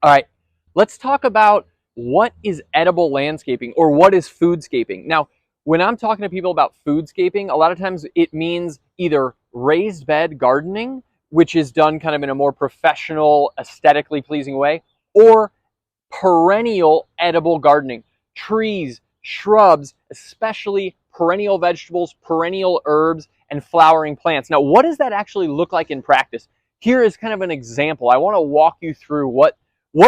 All right, let's talk about what is edible landscaping or what is foodscaping. Now, when I'm talking to people about foodscaping, a lot of times it means either raised bed gardening, which is done kind of in a more professional, aesthetically pleasing way, or perennial edible gardening. Trees, shrubs, especially perennial vegetables, perennial herbs, and flowering plants. Now, what does that actually look like in practice? Here is kind of an example. I want to walk you through what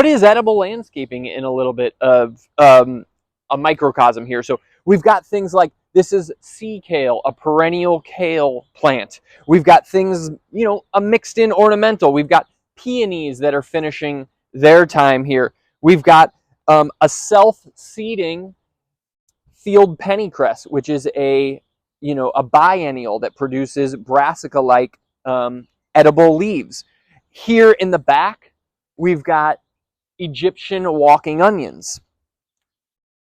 is edible landscaping in a little bit of a microcosm here. So we've got things like this is sea kale, a perennial kale plant. We've got things, a mixed in ornamental. We've got peonies that are finishing their time here. We've got a self-seeding field pennycress, which is a biennial that produces brassica-like edible leaves. Here in the back, we've got Egyptian walking onions.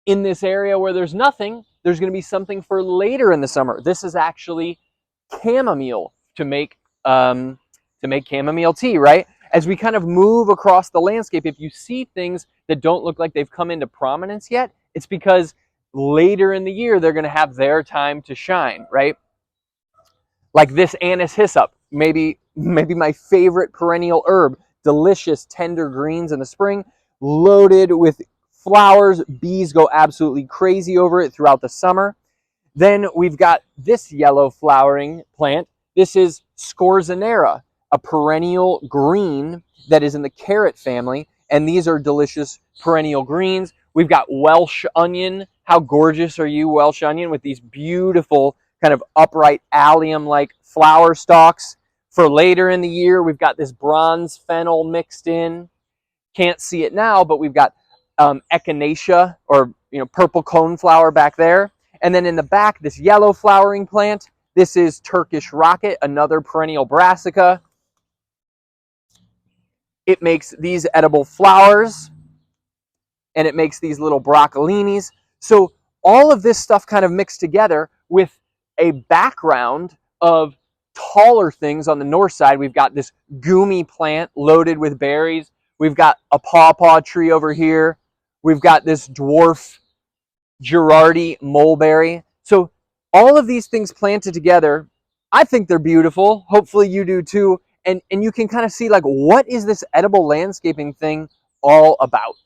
In this area where there's nothing, there's going to be something for later in the summer. This is actually chamomile to make chamomile tea, right? As we kind of move across the landscape, if you see things that don't look like they've come into prominence yet, it's because later in the year they're going to have their time to shine, right? Like this anise hyssop, maybe my favorite perennial herb, delicious tender greens in the spring, loaded with flowers. Bees go absolutely crazy over it throughout the summer. Then we've got this yellow flowering plant. This is scorzonera, a perennial green that is in the carrot family, and these are delicious perennial greens. We've got Welsh onion. How gorgeous are you, Welsh onion, with these beautiful kind of upright allium-like flower stalks. For later in the year, we've got this bronze fennel mixed in. Can't see it now, but we've got echinacea, or purple coneflower back there. And then in the back, this yellow flowering plant. This is Turkish rocket, another perennial brassica. It makes these edible flowers, and it makes these little broccolinis. So all of this stuff kind of mixed together with a background of taller things on the north side. We've got this goomy plant loaded with berries. We've got a pawpaw tree over here. We've got this dwarf Girardi mulberry. So all of these things planted together, I think they're beautiful. Hopefully you do too. And you can kind of see, like, what is this edible landscaping thing all about?